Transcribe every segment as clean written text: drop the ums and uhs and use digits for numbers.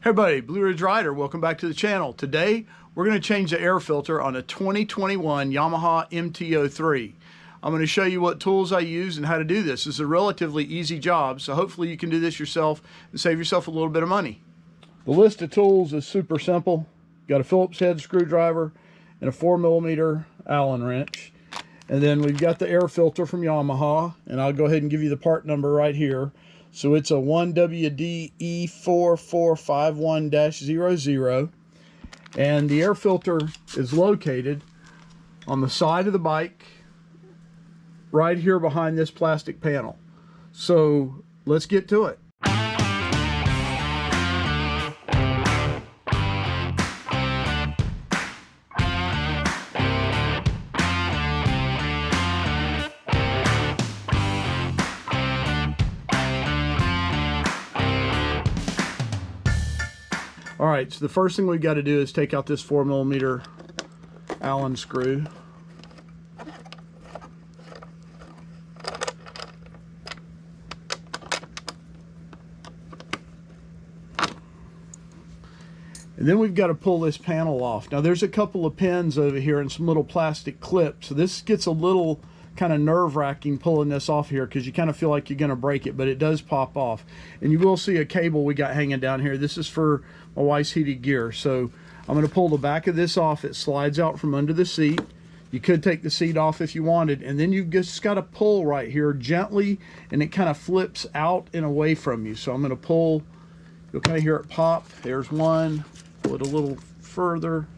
Hey everybody, Blue Ridge Rider, welcome back to the channel. Today we're going to change the air filter on a 2021 Yamaha MT-03. I'm going to show you what tools I use and how to do this. It's a relatively easy job, so hopefully you can do this yourself and save yourself a little bit of money. The list of tools is super simple. Got a Phillips head screwdriver and a 4mm Allen wrench. And then we've got the air filter from Yamaha, and I'll go ahead and give you the part number right here. So it's a 1WDE4451-00, and the air filter is located on the side of the bike right here behind this plastic panel. So let's get to it. All right, so the first thing we've got to do is take out this 4mm Allen screw. And then we've got to pull this panel off. Now there's a couple of pins over here and some little plastic clips. So this gets a little kind of nerve-wracking pulling this off here because you kind of feel like you're going to break it, but it does pop off. And you will see a cable we got hanging down here. This is for my wife's heated gear. So I'm going to pull the back of this off. It slides out from under the seat. You could take the seat off if you wanted, and then you've just got to pull right here gently, and it kind of flips out and away from you. So I'm going to pull. You'll kind of hear it pop. There's one. Pull it a little further.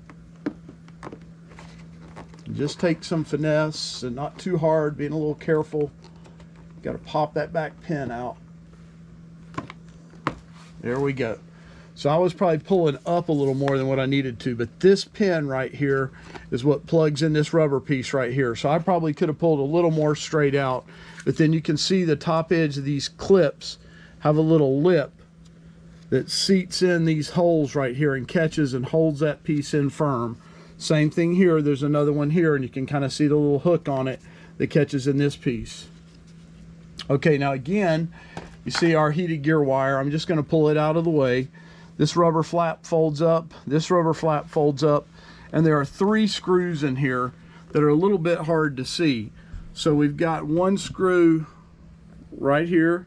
Just take some finesse and not too hard, being a little careful. Got to pop that back pin out. There we go. So I was probably pulling up a little more than what I needed to, but this pin right here is what plugs in this rubber piece right here. So I probably could have pulled a little more straight out, but then you can see the top edge of these clips have a little lip that seats in these holes right here and catches and holds that piece in firm. Same thing here, there's another one here, and you can kind of see the little hook on it that catches in this piece. Okay, now again, you see our heated gear wire. I'm just going to pull it out of the way. This rubber flap folds up, this rubber flap folds up, and there are 3 screws in here that are a little bit hard to see. So we've got one screw right here,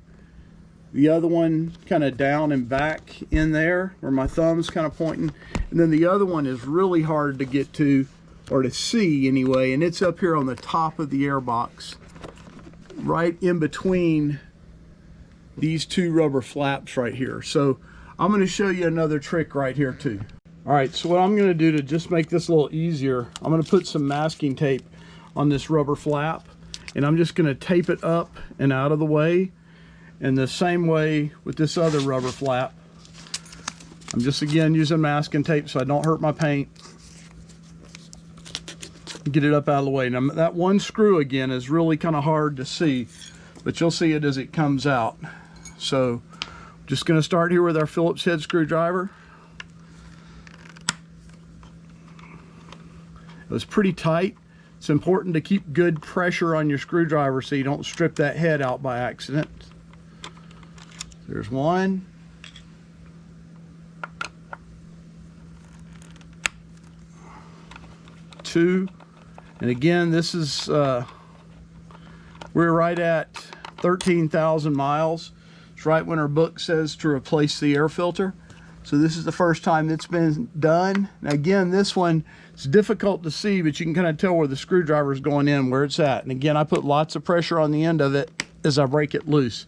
the other one kind of down and back in there where my thumb's kind of pointing, and then the other one is really hard to get to, or to see anyway, and it's up here on the top of the air box right in between these 2 rubber flaps right here. So I'm going to show you another trick right here too. All right, so what I'm going to do to just make this a little easier, I'm going to put some masking tape on this rubber flap, and I'm just going to tape it up and out of the way. And the same way with this other rubber flap. I'm just again using masking tape so I don't hurt my paint. Get it up out of the way. Now that one screw again is really kind of hard to see, but you'll see it as it comes out. So just going to start here with our Phillips head screwdriver. It was pretty tight. It's important to keep good pressure on your screwdriver so you don't strip that head out by accident. There's one. 2. And again, this is, we're right at 13,000 miles. It's right when our book says to replace the air filter. So this is the first time it's been done. Now again, this one, it's difficult to see, but you can kind of tell where the screwdriver is going in, where it's at. And again, I put lots of pressure on the end of it as I break it loose.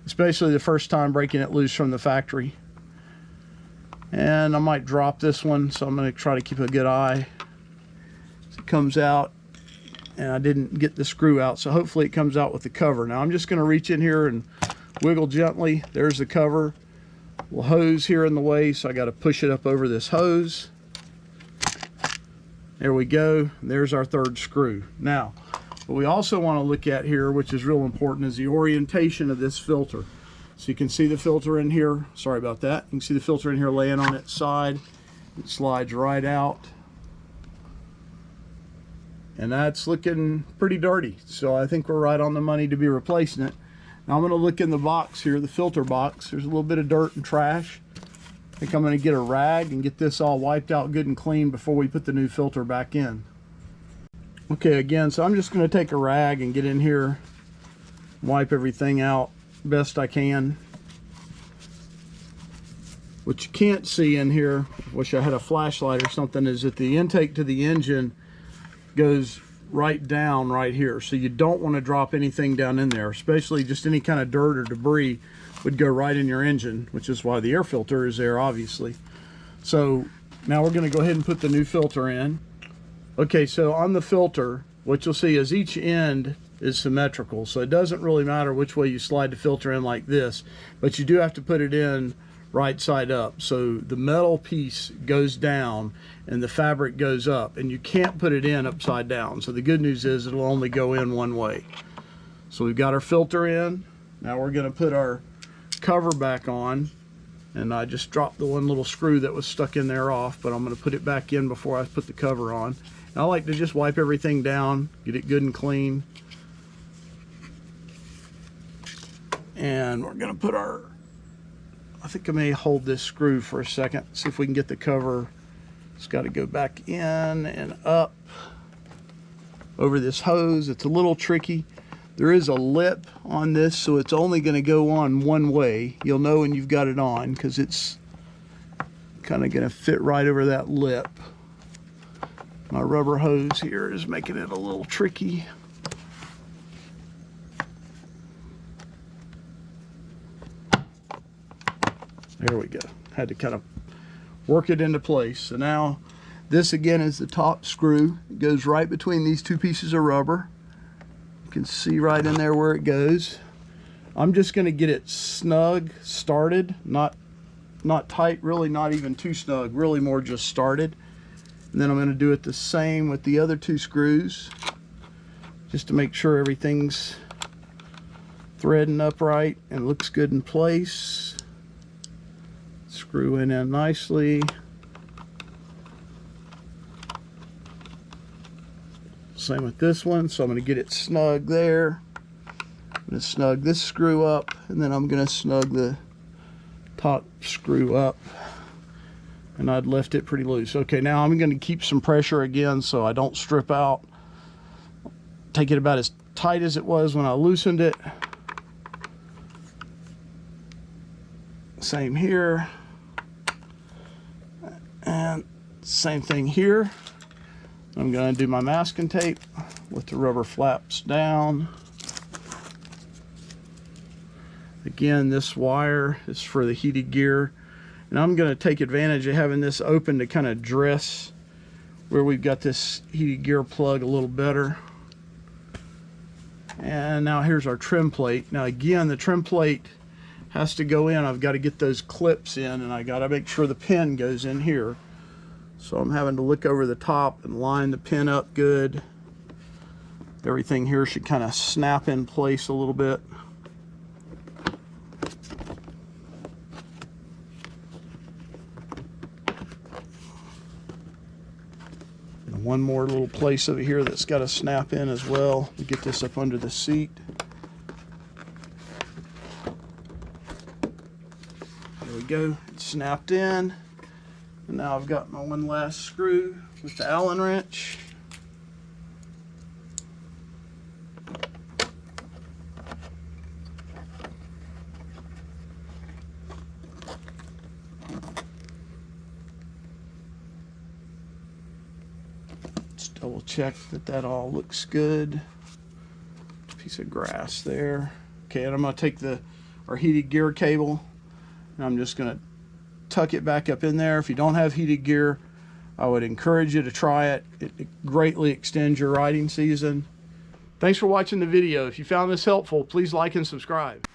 Especially the first time breaking it loose from the factory. And I might drop this one, so I'm going to try to keep a good eye as it comes out. And I didn't get the screw out, so hopefully it comes out with the cover. Now I'm just going to reach in here and wiggle gently. There's the cover. Little hose here in the way, so I got to push it up over this hose. There we go. There's our 3rd screw. Now, what we also want to look at here, which is real important, is the orientation of this filter. So you can see the filter in here. Sorry about that. You can see the filter in here laying on its side. It slides right out. And that's looking pretty dirty. So I think we're right on the money to be replacing it. Now I'm going to look in the box here, the filter box. There's a little bit of dirt and trash. I think I'm going to get a rag and get this all wiped out good and clean before we put the new filter back in. Okay, again, so I'm just going to take a rag and get in here, wipe everything out best I can. What you can't see in here, wish I had a flashlight or something, is that the intake to the engine goes right down right here. So you don't want to drop anything down in there, especially just any kind of dirt or debris would go right in your engine, which is why the air filter is there, obviously. So now we're going to go ahead and put the new filter in. Okay, so on the filter, what you'll see is each end is symmetrical, so it doesn't really matter which way you slide the filter in like this, but you do have to put it in right side up. So the metal piece goes down and the fabric goes up, and you can't put it in upside down. So the good news is it'll only go in one way. So we've got our filter in. Now we're going to put our cover back on, and I just dropped the one little screw that was stuck in there off, but I'm going to put it back in before I put the cover on. And I like to just wipe everything down, get it good and clean. And we're going to put our, I think I may hold this screw for a second, see if we can get the cover. It's got to go back in and up over this hose. It's a little tricky. There is a lip on this, so it's only going to go on one way. You'll know when you've got it on because it's kind of going to fit right over that lip. My rubber hose here is making it a little tricky. There we go. Had to kind of work it into place. So now this again is the top screw. It goes right between these two pieces of rubber. You can see right in there where it goes. I'm just going to get it snug started, not tight, really not even too snug, really more just started. And then I'm going to do it the same with the other two screws, just to make sure everything's threading upright and looks good in place. Screw in nicely. Same with this one, so I'm going to get it snug there. I'm going to snug this screw up, and then I'm going to snug the top screw up, and I'd left it pretty loose. Okay, now I'm going to keep some pressure again so I don't strip out. Take it about as tight as it was when I loosened it. Same here. And same thing here. I'm going to do my masking tape with the rubber flaps down. Again, this wire is for the heated gear, and I'm going to take advantage of having this open to kind of dress where we've got this heated gear plug a little better. And now here's our trim plate. Now again, the trim plate has to go in. I've got to get those clips in, and I got to make sure the pin goes in here. So I'm having to look over the top and line the pin up good. Everything here should kind of snap in place a little bit. And one more little place over here that's got to snap in as well. We get this up under the seat. There we go, it's snapped in. And now I've got my one last screw with the Allen wrench. Just double check that that all looks good. Piece of grass there. Okay, and I'm going to take our heated gear cable, and I'm just going to tuck it back up in there. If you don't have heated gear, I would encourage you to try it. It greatly extends your riding season. Thanks for watching the video. If you found this helpful, please like and subscribe.